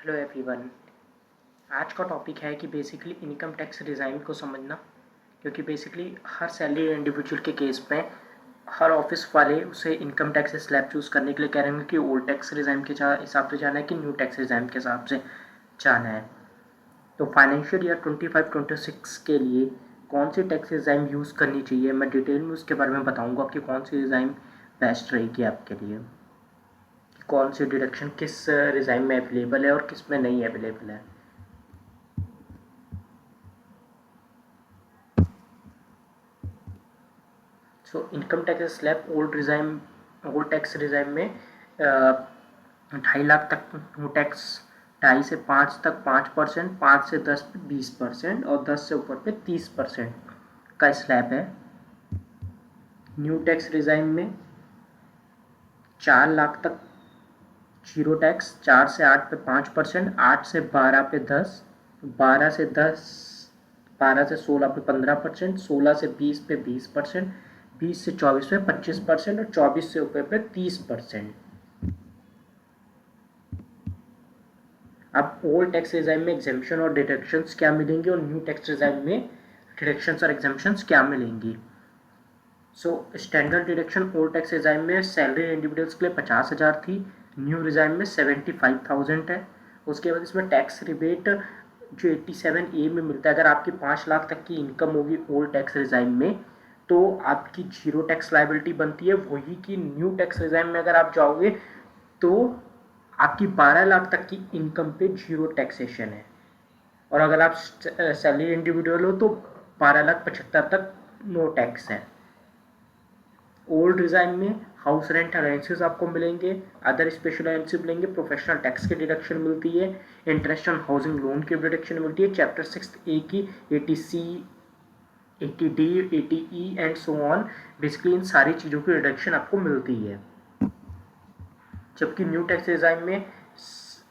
Hello everyone. आज का topic है कि बेसिकली इनकम टैक्स रिज़ाइन को समझना, क्योंकि बेसिकली हर सैलरी इंडिविजुअल के केस में हर ऑफिस वाले उसे इनकम टैक्स स्लैब चूज़ करने के लिए कह रहे हैं कि ओल्ड टैक्स रिज़ाइन के हिसाब से जाना है कि न्यू टैक्स रिज़ाइन के हिसाब से जाना है। तो फाइनेंशियल ईयर 25-26 के लिए कौन सी टैक्स रिज़ाइन यूज़ करनी चाहिए, मैं डिटेल में उसके बारे में बताऊँगा कि कौन सी रिज़ाइन बेस्ट रहेगी आपके लिए, कौन सी डिडक्शन किस रिज़ाइन में अवेलेबल है और किस में नहीं अवेलेबल है। So income tax slab old tax regime में 2.5 लाख तक नो टैक्स, 2.5 से 5 तक 5%, 5 से 10 पे 20% और 10 से ऊपर पे 30% का स्लैब है। न्यू टैक्स रिजाइम में 4 लाख तक जीरो टैक्स, 4 से 8 पे 5%, 8 से 12 पे 10, 12 से 10, 12 से 16 पे 15%, 16 से 20 पे 20%, 20 से 24 पे 25% और 24 से ऊपर पे 30%। अब ओल्ड टैक्स रिजाइम में एग्जेम्पशन और डिडक्शंस क्या मिलेंगे और न्यू टैक्स रिजाइम में डिडक्शंस और एग्जेम्पशंस क्या मिलेंगी। So standard deduction old tax regime में सैलरी इंडिविजुअल्स के लिए 50,000 थी, न्यू रिजाइम में 75,000 है। उसके बाद इसमें टैक्स रिबेट जो 87A में मिलता है, अगर आपकी 5 लाख तक की इनकम होगी ओल्ड टैक्स रिजाइम में तो आपकी जीरो टैक्स लाइबिलिटी बनती है। वही की न्यू टैक्स रिजाइम में अगर आप जाओगे तो आपकी 12 लाख तक की इनकम पे जीरो टैक्सेशन है, और अगर आप सैलरी इंडिविजुअल हो तो 12,75,000 तक नो टैक्स है। ओल्ड रिजाइन में हाउस रेंट अलाउंसेस आपको मिलेंगे, अदर स्पेशल अलाउंसेस मिलेंगे, प्रोफेशनल टैक्स की डिडक्शन मिलती है, इंटरेस्ट ऑन हाउसिंग लोन की डिडक्शन मिलती है, चैप्टर 6A की 80C, 80D, 80E and so on. Basically इन सारी चीज़ों की डिडक्शन आपको मिलती है। जबकि न्यू टैक्स रिजाइन में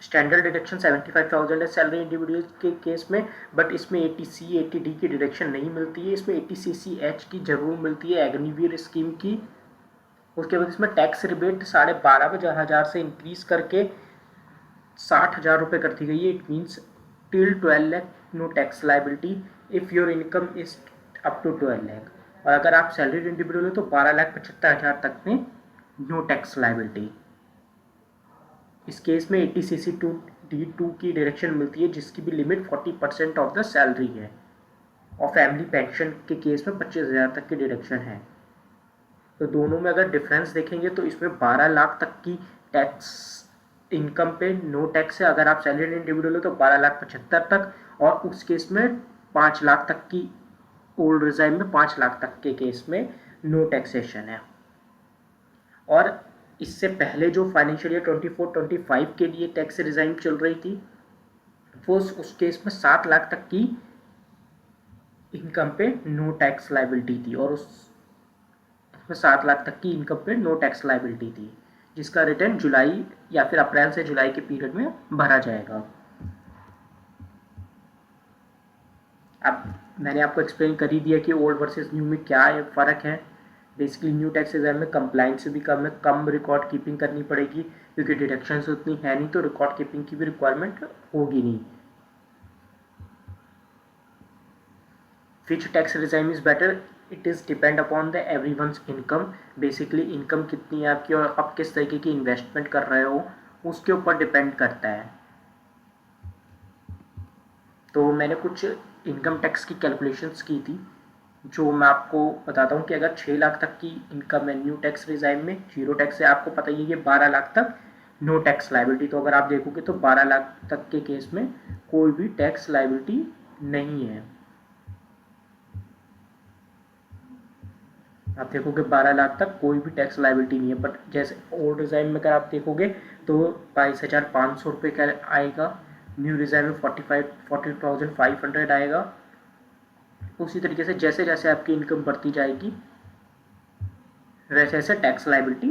स्टैंडर्ड डिडक्शन 75,000 है सैलरी इंडिविजुअल के केस में, बट इसमें 80C 80D की डिडक्शन नहीं मिलती है। इसमें 80CCH की जरूर मिलती है एग्निवीर स्कीम की। उसके बाद इसमें टैक्स रिबेट 12,500 से इंक्रीज करके 60,000 रुपये कर दी गई है। It means till 12 lakh no tax liability if your income is up to 12 lakh, और अगर आप सैलरी इंडिविजुअल हो तो 12,75,000 तक में नो टैक्स लाइबिलिटी। इस केस में 80CC2D2 की डायरेक्शन मिलती है, जिसकी भी लिमिट 40% ऑफ द सैलरी है, और फैमिली पेंशन के केस में 25,000 तक की डायरेक्शन है। तो दोनों में अगर डिफरेंस देखेंगे तो इसमें 12 लाख तक की टैक्स इनकम पे नो टैक्स है, अगर आप सैलरी इंडिविजुअल हो तो 12,75,000 तक, और उस केस में 5 लाख तक की ओल्ड रिजाइम में 5 लाख तक के केस में नो टैक्सेशन है। और इससे पहले जो फाइनेंशियल ईयर 24-25 के लिए टैक्स रिजाइम चल रही थी वो उस केस में 7 लाख तक की इनकम पे नो टैक्स लाइबिलिटी थी, और उसमें 7 लाख तक की इनकम पे नो टैक्स लाइबिलिटी थी, जिसका रिटर्न जुलाई या फिर अप्रैल से जुलाई के पीरियड में भरा जाएगा। अब मैंने आपको एक्सप्लेन कर ही दिया कि ओल्ड वर्सेस न्यू में क्या फ़र्क है। बेसिकली न्यू टैक्स रिजाइम में कंप्लाइंस भी कम है, कम रिकॉर्ड कीपिंग करनी पड़ेगी, क्योंकि डिडक्शंस उतनी है नहीं, तो रिकॉर्ड कीपिंग की भी रिक्वायरमेंट होगी नहीं। Which tax regime is better, it is depend upon the everyone's income. Basically income कितनी है आपकी और आप किस तरीके की इन्वेस्टमेंट कर रहे हो उसके ऊपर डिपेंड करता है। तो मैंने कुछ इनकम टैक्स की कैलकुलेशंस की थी, जो मैं आपको बताता हूँ कि अगर 6 लाख तक की इनकम है न्यू टैक्स रिजाइम में, जीरो टैक्स है, आपको पता ही है कि 12 लाख तक नो टैक्स लाइबिलिटी। तो अगर आप देखोगे तो 12 लाख तक के केस में कोई भी टैक्स लाइबिलिटी नहीं है। आप देखोगे 12 लाख तक कोई भी टैक्स लाइबिलिटी नहीं है, बट जैसे ओल्ड रिजाइम में अगर आप देखोगे तो 22,500 रुपये का आएगा, न्यू रिजाइम में 40,500 आएगा। उसी तरीके से जैसे जैसे आपकी इनकम बढ़ती जाएगी वैसे वैसे टैक्स लाइबिलिटी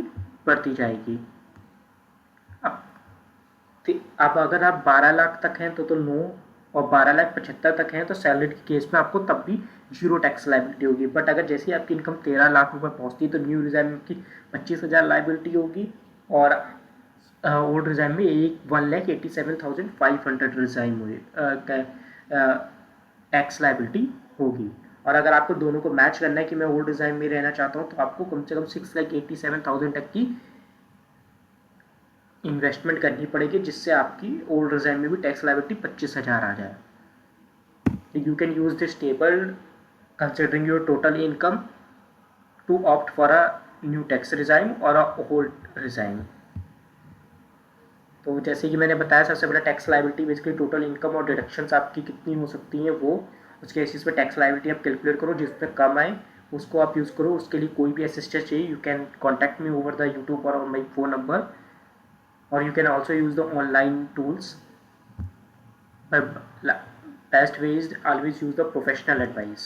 बढ़ती जाएगी। अब अगर आप 12 लाख तक हैं तो 9, और 12,75,000 तक हैं तो सैलरी के केस में आपको तब भी जीरो टैक्स लाइबिलिटी होगी। बट अगर जैसे ही आपकी इनकम 13 लाख रुपए पहुंचती है तो न्यू रिजाइम की 25,000 लाइबिलिटी होगी, और ओल्ड रिजाइम में 1,87,500 रिजाइम हुई टैक्स लाइबिलिटी होगी। और अगर आपको दोनों को मैच करना है कि मैं ओल्ड रिजाइम में रहना चाहता हूँ तो आपको कम से कम 6,87,000 तक की इन्वेस्टमेंट करनी पड़ेगी, जिससे आपकी ओल्ड रिजाइम में भी टैक्स लाइबिलिटी 25,000 आ जाए। You can use this table considering your total income to opt for a new tax regime or a old regime। तो जैसे कि मैंने बताया, सबसे बड़ा tax liability basically total income और डिडक्शंस आपकी कितनी हो सकती हैं, वो उसके बेसिस पे टैक्स लाइबिलिटी आप कैलकुलेट करो, जिसमें कम आए उसको आप यूज़ करो। उसके लिए कोई भी असिस्टेंस चाहिए, you can contact me over the YouTube और ऑन माई फ़ोन नंबर, और you can also use the online tools, but best way is always use the professional advice।